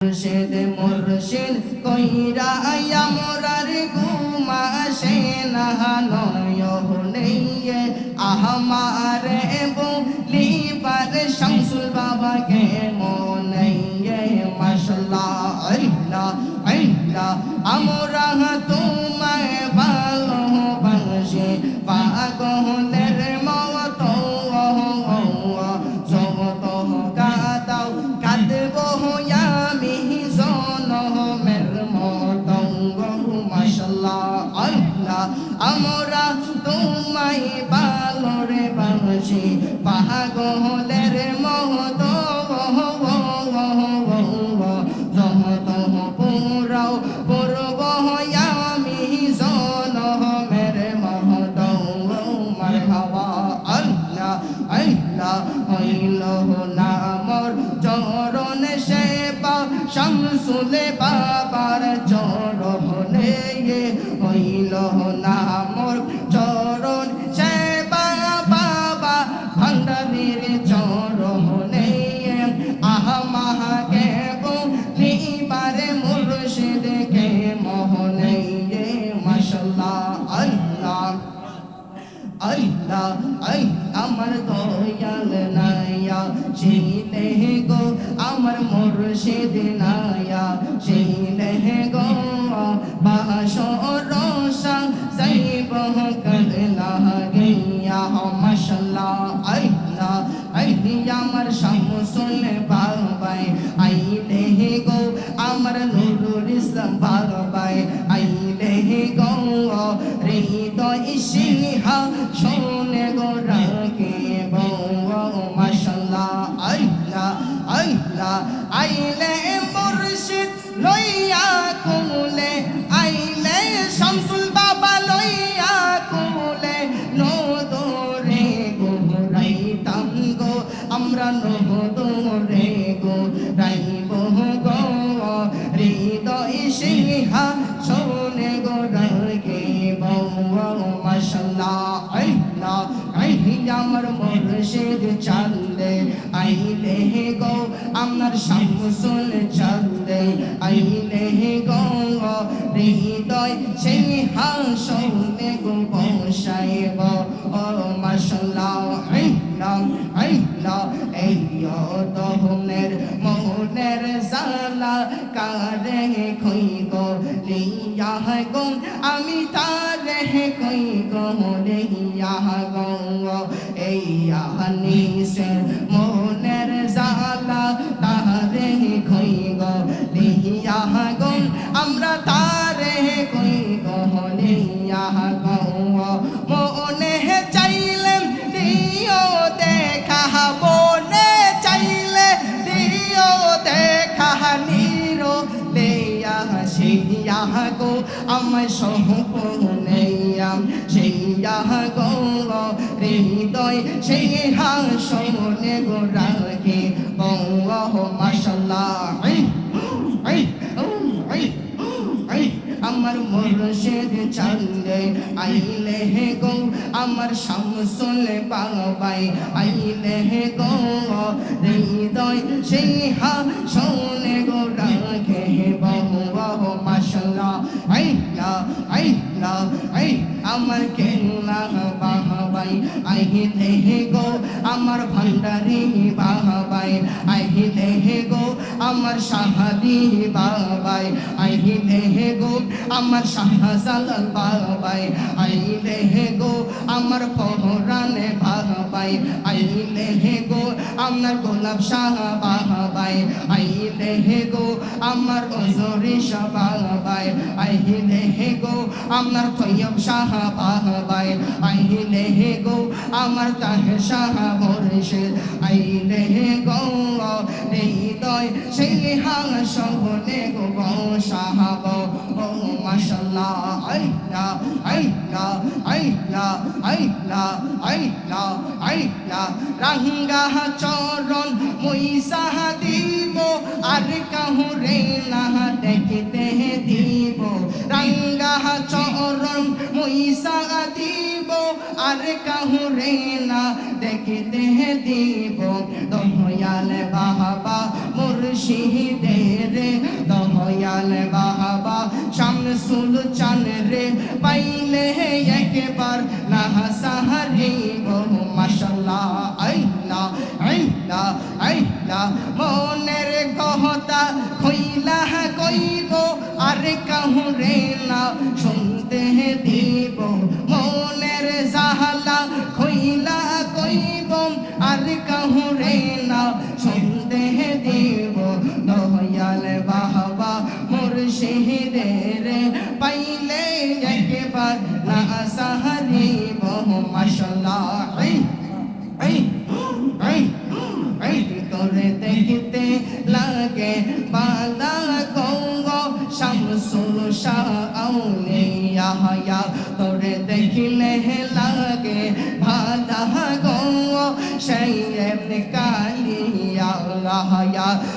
মুর্শিদ মুর্শিদ কইরা আমরার ঘুমাসে না নয়নে আহমারে বলিবার শামসুল বাবাকে মনে মাশাআল্লাহ আল্লাহ আল্লাহ আমরা তোমায় ভালোবাসি পাগলের মতো জগত কাঁদাও কাঁদব আমি জনমের মতো মাশাআল্লাহ আল্লাহ আমরা তোমায় ভালোরে বাসি পাগলের মতো জগত পুরাও পূর্ব আমি জনমের মতো মারহাবা আল্লাহ আল্লাহ হইল না মোর চরণ সেবা শামসুল বাবার চরণে হইল না মোর চরণ সেবা বাবা ভান্ডারীর চরণে আহমাকে বলিবারে মুর্শিদকে মোহনে মাশাআল্লাহ আল্লাহ আল্লাহ আই আমার দয়াল নায়া ছিলে গো আমার মুর্শিদ নায়া ছিলে গো বাসর যাইব কলনা গিয়া মাশাআল্লাহ আল্লাহ আই আমার শামসুল বাবাই আইলে গো আমার নুরুল ইসলাম বাবাই আইলে গো হৃদয় সিংহা শোনে গো রাখে মাশাআল্লাহ আল্লাহ আল্লাহ আইলে মুর্শিদ লইয়া কুলে আইলে শামসুল বাবা লইয়া কুলে নদরে গো রাইতাম গো আমরা নদরে গো রাইব গো হৃদয় সিংহা শোনে গো রাখে মাশাআল্লাহ আল্লাহ আমার মুর্শিদ চাঁদে আইলে গো আমার শামসুল চাঁদে আইলে গো হৃদয় সিংহাসনে গো বসাইব ও মাশাআল্লাহ আল্লাহ আল্লাহ এই দহনের মনের জালা কারে কই গো লিয়া গো আমি তারে কই গো লিয়া গো এই আনিসের মনের জালা তারে কই গো লিয়া গো আমরা তারে কই গো লিয়া গো মনে চাইলে দিও দেখা মনে চাইলে দিও দেখা নিরো লেয়া সেইয়া গো আমার সম্পূর্ণাম সেইয়া গো হৃদয় সিংহাসনে গো রাখে মাশাআল্লাহ আমার মুর্শিদ চাঁদে আইলে গো আমার শামসুল বাবাই আইলে গো হৃদয় সিংহাসনে গো রাখে মাশাআল্লাহ আল্লাহ আল্লাহ আমার কেল্লা বাবাই আইলে গো আমার ভান্ডারী বাবাই আইলে গো আমার শাহাদি বাবাই আইলে গো আমার শাহজালাল বাবাই আইলে গো আমার পহরানে বাবাই আইলে গো আমার গোলাপ শাহ বাবাই আইলে গো আমার ওজরি শাহ বাবাই আইলে গো আমার তৈয়ব শাহ বাবাই আইলে গো আমার তাহের শাহ মুর্শিদ আইলে গো হৃদয় সিংহাসনে গো বসাব মাশাআল্লাহ আল্লাহ আল্লাহ আল্লাহ আল্লাহ আল্লাহ আল্লাহ রঙ্গা চরণ মুইসা দিব আর কাহুরে না দেখতে দিব রঙ্গা চরণ মুইসা দিব আর কাহুরে না দেখতে দিব দয়াল বাবা মুর্শিদের খইলা কইব আর কাহুরে না শুনতে দিব মনের জাহালা খইলা কইব আর কাহুরে না শুনতে দিব দয়াল বাবা মুর্শিদের পাইলে একবার না সাহারিব মাশাআল্লাহ তোরে দেখতে লাগে বালা গঙ্গ শামসুল শাওলিয়া তোরে দেখিলে লাগে ভালা গঙ্গ শাইয়ের কালিয়া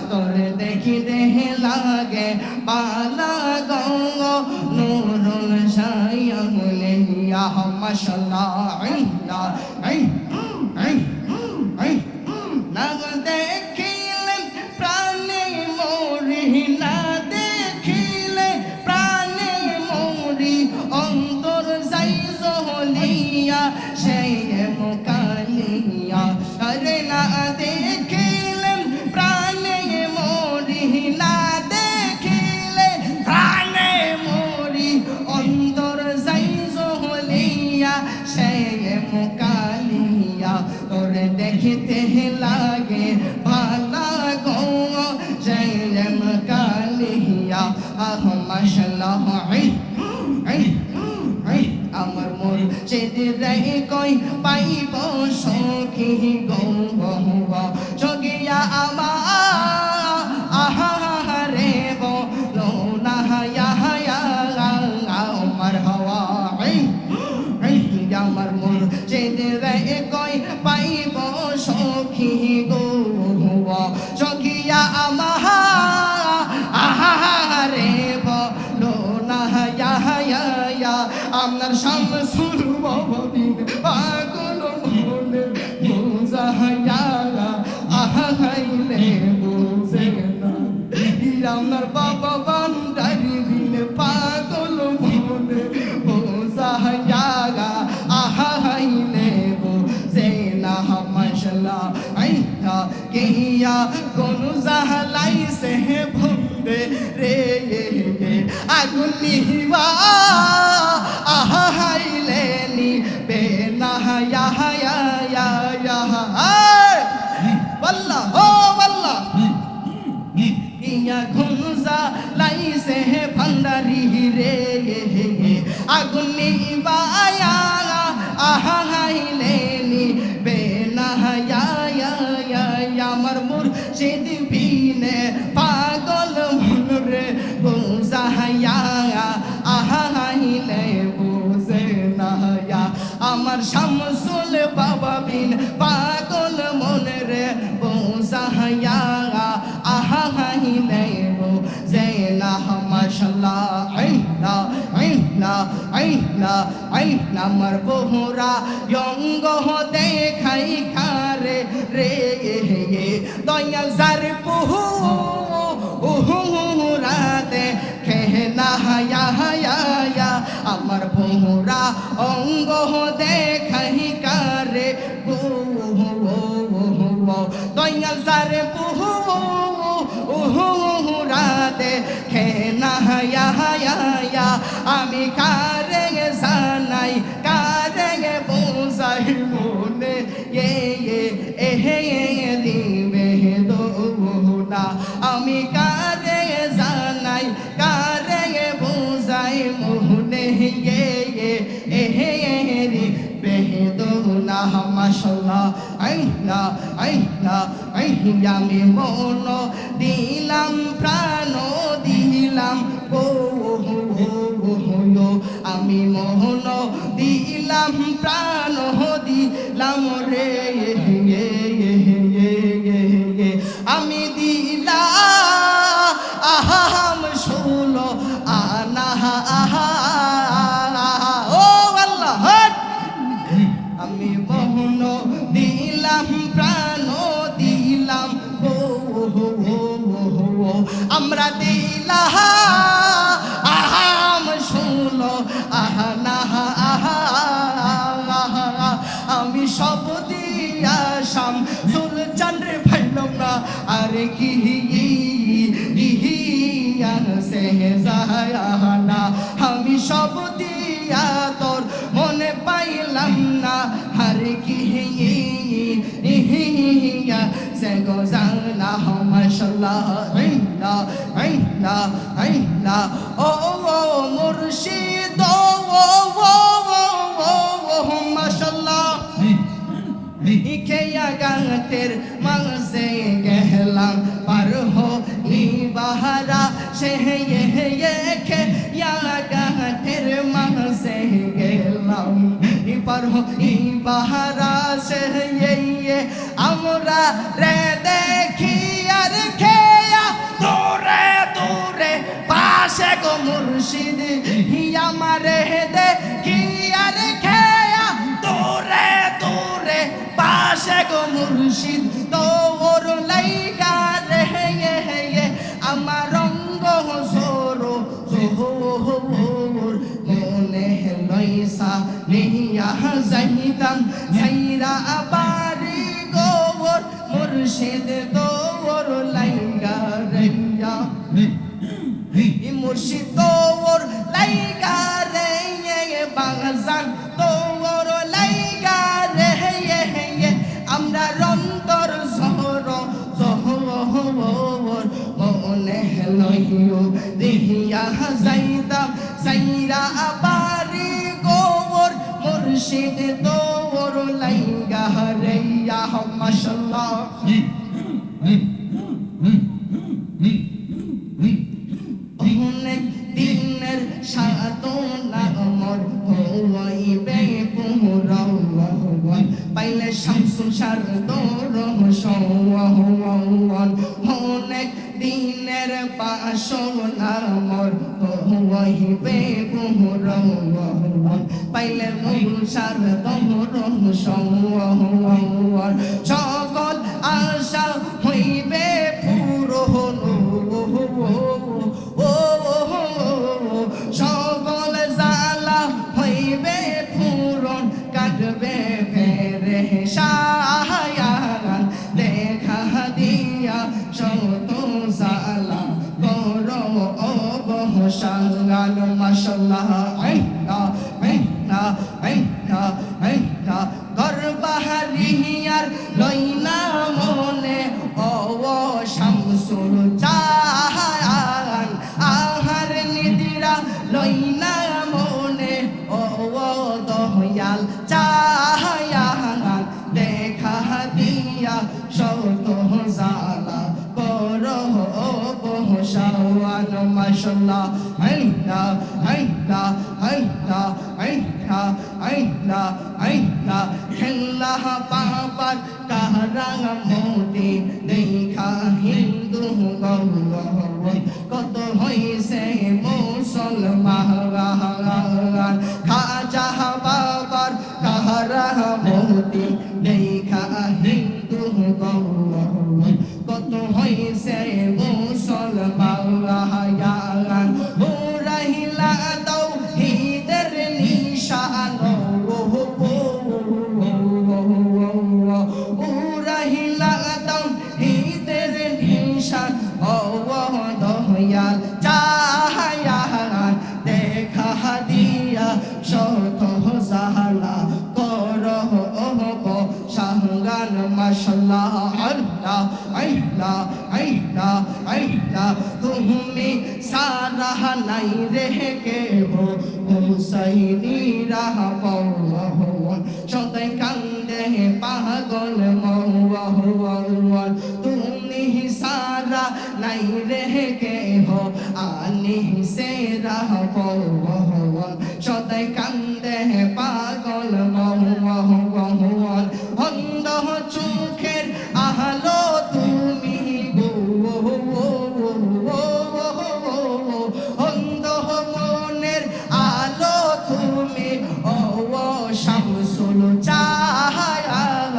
তোরে দেখিলে লাগে বালা গঙ্গ নূরুল শাওলিয়া মাশাআল্লাহ না দেখিলে প্রাণে মরি না দেখিলে প্রাণে মরি অন্তর যাই জহলিয়া সেই মুকালিয়া আরে না দেখিলে প্রাণে মরি না দেখিলে প্রাণে মরি অন্তর যাই জহলিয়া সেই মুকালিয়া তোরে দেখিতে লাগে ভালা গো জয়ম কালিয়া আহ মাশাআল্লাহ আমার মোর চেদিরে কই পাইব সখী গো জগিয়া আমার আহারে বলো না আমার হওয়া আমার মোর চেদিরে কই পাইব সখী গো জগিয়া আমারে বলো না আপনার শামসুল বাবা দিন পাগল মনে বুঝাইয়া আহাইলে বুঝে না আপনার বাবা বান্দারি দিন পাগল মনে বুঝাইয়া আহাইলে বুঝে না মাশাআল্লাহ কিয়া কোন জাহালাই সে ভুন্দে রে আগুন নিবা আহাইলে নি বেনাহায়া والله ও والله ইয়া খুনজা লাইসে ভান্ডারি রে আগুন নিবা আহাইলে নি বেনাহায়া আমার মুর্শিদ বিনে পাগল মন রে বুঝাইয়া আহাইলে বুঝে না আমার শামসুল বাবা বিন পাগল মন রে বুঝাইয়া আহাইলে বুঝে না মাশাআল্লাহ আমার বহুরা অঙ্গ দেখাই খারে রে দয়াল যার বহু রাতে খেনা আমার বহুরা অঙ্গ দেখাই কারে দয়াল যার বহু রাতে খেনা আমি কারে জানাই কারে বোঝাই মনে দিবে দোনা আমি কারে জানাই কারে বোঝাই মনে বেদোনা মাশাআল্লাহ আমি মন দিলাম প্রাণ দিলাম আমি মোহন দিলাম প্রাণ দিলাম রে আমি দিলাম ষোলো আনা ও আল্লাহ আমি মোহন দিলাম প্রাণ দিলাম আমরা দিলাম ষোলো আনা আমি সব দিয়া শামসুল চাঁদ রে ভাইলাম না আরে কি যায় না আমি সব দিয়া তোর মনে পাইলাম না হার কি সে গোজানা মাশাআল্লাহ আইনা আইনা আইনা ও ও মুর্শিদ ও মাশাআল্লাহ ইকেয়া গাতের মাঝে গেলাম পার হো বাহারা সে খে গাতের মাঝে গেলাম পার হো বাহারা সে আমরা রে দেখি আর খেয়া দূরে দূরে পাশে গো মুর্শিদ আমারে দেখি আর খেয়া দূরে দূরে পাশে গো মুর্শিদ তোর লাইগা রে আমার রঙ্গ সরো মনে লইসা নিয়া যাইতাম যাইরা বাড়ি গোর মুর্শিদ তোর লাইগা রে মুর্শিদ তোর লাইগা রে বাগান তোর লাইগা রে আমরা রন্তর জহর জহর মনে লইও দেহিয়া যাইতাম সাইরা বাড়ি গোর মুর্শিদ তোর লাইগা রে মাশাআল্লাহ অনেক দিনের সাধনা আমার হইবে পুরন পাইলে শামসুল শারদর সওয়ান অনেক দিনের বাসনা আমার হইবে পুরন পাইলে নূর শারদর সওয়ান সকল আশা হইবে পুরন সকল জালা হইবে পূরণ কাটবে পেরেশান দেখা দিয়া শত জালা করো অবসান মাশাআল্লাহ আইনা আইনা আইনা আইনা গরবাহারিয়ার লইনা মনে ও শামসুল জাহান আহার নিদিরা লইনা মনে ও দয়াল চাহায়ান দেখা দিয়া শত জালা করো বহসাওয়ান মাশাআল্লাহ আইনা আইনা আইনা আইনা আইনা আইনা খেলা পাবার কারা মোদি দেখা হিন্দু গৌরব কত হইছে মুসলমান খাজা বাবার কারা মোদি দেখা হিন্দু গৌরব কত হইছে মুসলমান হুরাইলা দাও হিদের নিশান উরাহিলা দাও হিদের নিশান ও দয়াল চাহায়ান দেখা দিয়া শত জালা করো সাহগান মাশাআল্লাহ আল্লাহ আল্লাহ আল্লাহ আল্লাহ তুমি সারা নাই রে কে হো হুসাইনি রাহ পাওয়ান সদাই কান্দে পাগল মওয়ান তুমি সারা নাই রে কে হো আনি সে রাহ পাওয়ান সদাই কান্দে পাগল মওয়ান অন্ধ চোখের আলো তুমি গো অন্ধ মনের আলো তুমি ও শামসুল চাহায়ান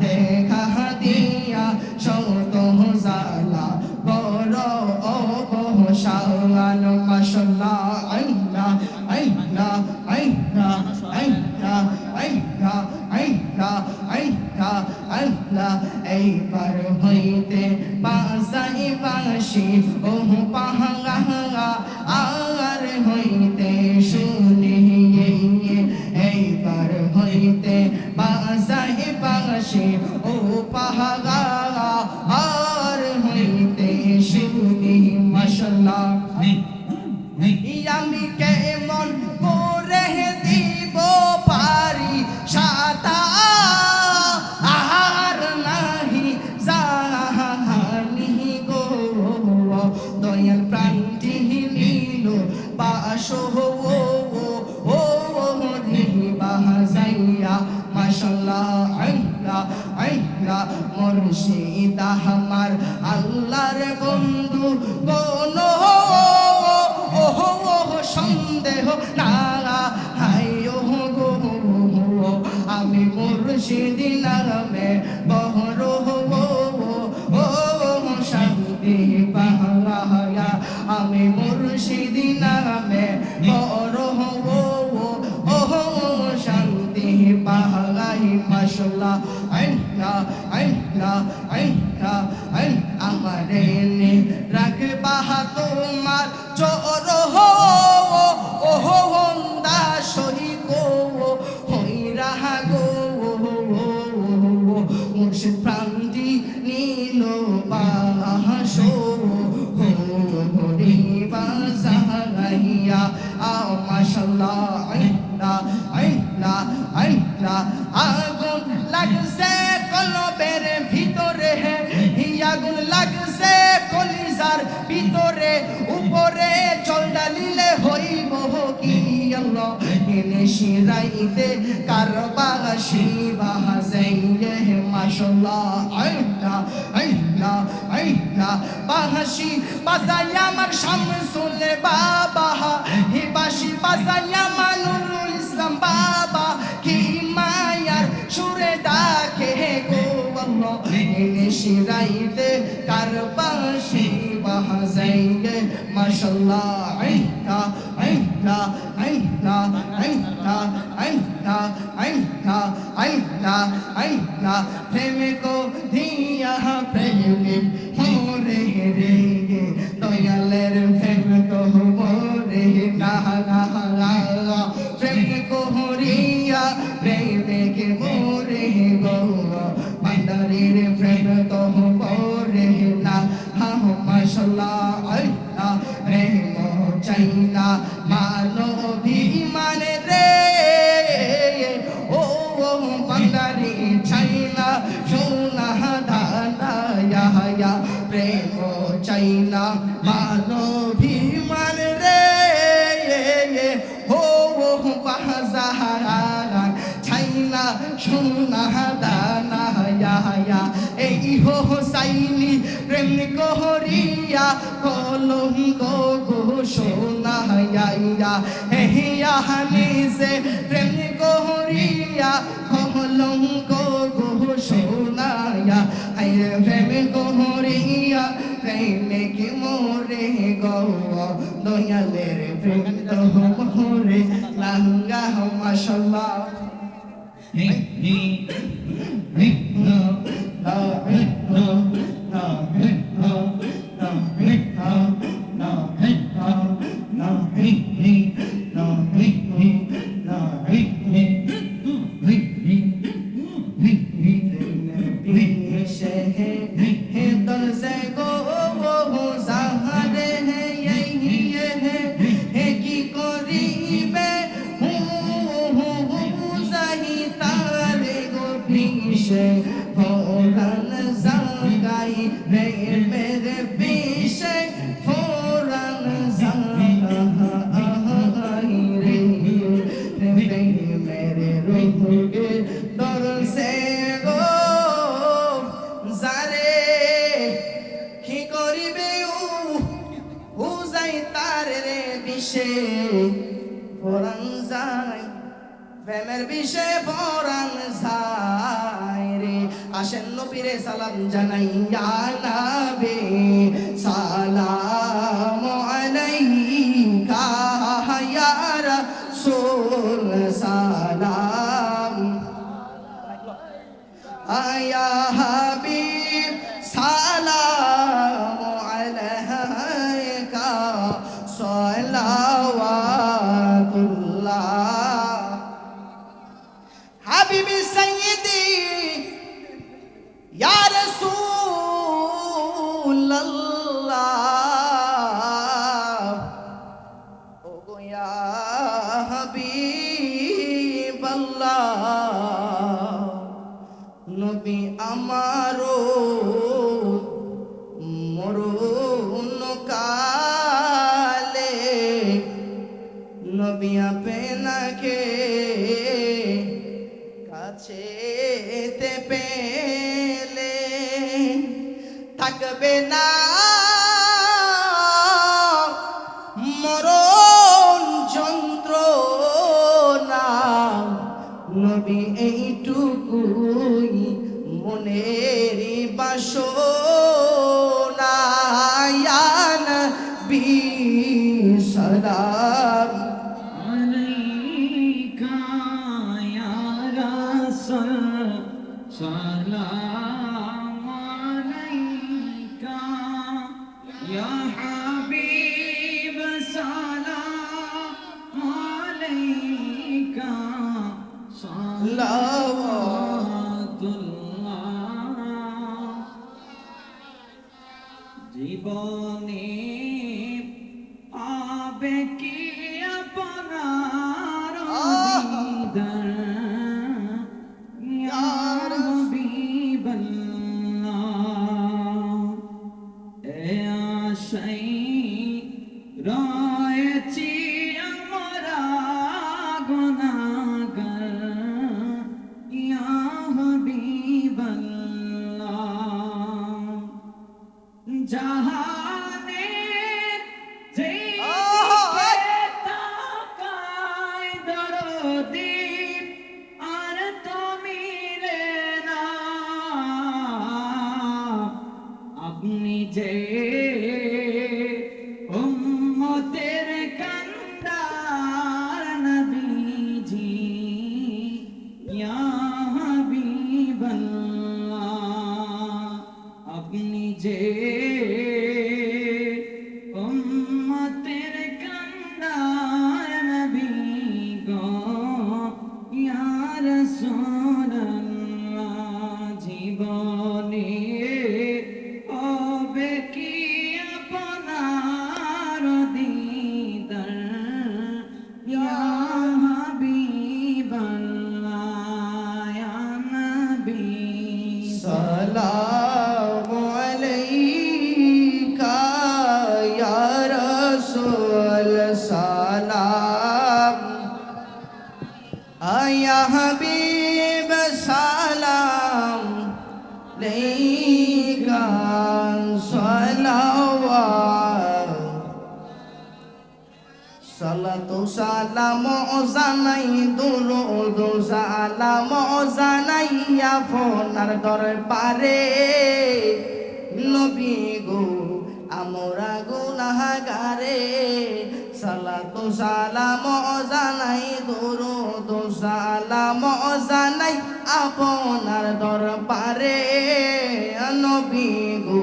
দেখা দিয়া শত জালা করো অবসান মাশাআল্লাহ আইনা আইনা আইনা আইনা আইনা আইনা আইনা আইনা এইবার হইতে বাজাই বাঁশি ও পাহাঙ্গা মাশাআল্লাহ আমি কেমন করে দিব পারি সাতা আর নাহি জানি গো দয়াল প্রাণটি নীল বাসো ও বাহাজাইয়া মাশাআল্লাহ আল্লাহ আল্লাহ মুর্শিদ আমার আল্লাহর বন্ধু কোন সন্দেহ না হাই গো আমি মুর্শিদ নামে বহর ও শান্তি পাহায়া আমি মুর্শিদ নামে বহর ও শান্তি পাহাই মাশাআল্লাহ আল্লাহ আল্লাহ আল্লাহ আমারে নে রাখবা তোমার চোর দাসই গো হইরা গো মুর্শিদ প্রান্তি নীল বাসো হরি বাজাইয়া মাশাআল্লাহ আল্লাহ আল্লাহ আল্লাহ আগুন লাগছে কলবের ভিতরে আগুন লাগছে কলিজার ভিতরে উপরে জল ডালিলে হইব কি আল্লাহ এনে শিরাইতে কারবাসি বাহাজাইয়ে মাশাআল্লাহ আল্লাহ আল্লাহ আল্লাহ বাহাসি বাজাই আমার শামসুল বাবা হে বাসি বাজাই আমার নুরুল ইসলাম বাবা কি মায়ার সুরে ডাকে গো আল্লাহ এনে শিরাইতে কারবাসি বাহাজাইয়ে মাশাআল্লাহ আল্লাহ আল্লাহ আল্লাহ আল্লাহ আল্লাহ আল্লাহ আল্লাহ আল্লাহ প্রেম কো দিয়া প্রেম মোরে রে দয়ালের প্রেম কো মোরে না না প্রেম কো হরিয়া প্রেম কে মোরে গো বান্দারের প্রেম তো মোরে না হা মাশাআল্লাহ আল্লাহ প্রেম চাইনা মানবী মানে রে ও বান্দারি চাইনা সোনা দানা ইয়া প্রেম চাইনা মানবী মানে রে ও বাজারা চাইনা সোনা দানা ইয়া এই হো সাইনি প্রেম কোহরিয়া কলঙ্ক গো সোনা ইয়া হেয়া হানিসে প্রেম কোহরিয়া কলঙ্ক গো সোনা ইয়া আইরে প্রেম কোহরিয়া প্রেম কি মোরে গো দয়ালের প্রেম তো মোরে লাঙ্গা মাশাআল্লাহ ফোরান জাগাই রে মেরে পিছে ফোরান জাগাই রে মেরে রুহকে দরসে গো জারে কি করিবে ও যাই তার রে পিছে ফোরান যাই প্রেমের বিষয়ে পরাণ যায় রে আসেন নবীরে সালাম জানাই ইয়া নবী সালাম আলাইকা ইয়া রাসূল সালাম ইয়া হাবিব সালাম আলাইকা সালাওয়াতুল্লাহ হাবিবি সাইয়্যিদি ইয়া রাসূলুল্লাহ থাকবে না মরণ যন্ত্রণা নবী এইটুকুই মনের বাসনা ইয়া নবী সালাম আলাইকা ইয়া রাসূল সালাম আলাইকা ইয়া হাবিব সালাম আলাইকা সালাওয়াতুল্লাহ জীবনে আবে কি আপনার দিদার ইয়া হাবিবাল্লাহ এ আশাই রয়েছি আমরা গুনাহগার ইয়া হাবিবাল্লাহ জাহানের যেদিকে তাকাই দরদি আর তো মিলে না আপনি যে উম্মতের কান্দার নবীজি ইয়া হাবিবাল্লাহ আপনি যে উম্মতের কান্দার নবী গো ইয়া রাসূলুল্লাহ জীবনে হবে কি আপনার দিদার ইয়া হাবিবাল্লাহ ইয়া নবী সালাম আলাইকা ইয়া রাসূল সালাম ইয়া হাবিব সালাম আলাইকা সালাওয়াত সালাতু সালাম জানাই দুরুদ সালাম জানাই আপনার দরবারে নবী গো আমরা গুনাহগারে সালাতু সালাম জানাই দুরুদ সালাম জানাই আপনার দরবারে নবী গো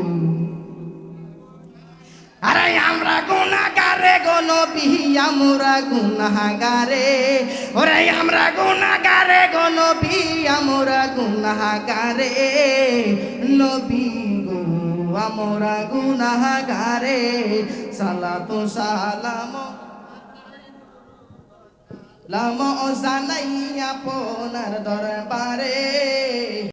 আরে আমরা গুনাহগারে গো নবী আমরা গুনাহগারে ওরে আমরা গুনাহগারে গো নবী আমরা গুনাহগারে নবী গো আমরা গুনাহগারে সালাতু সালাম লাম জানাই আপনার দরবারে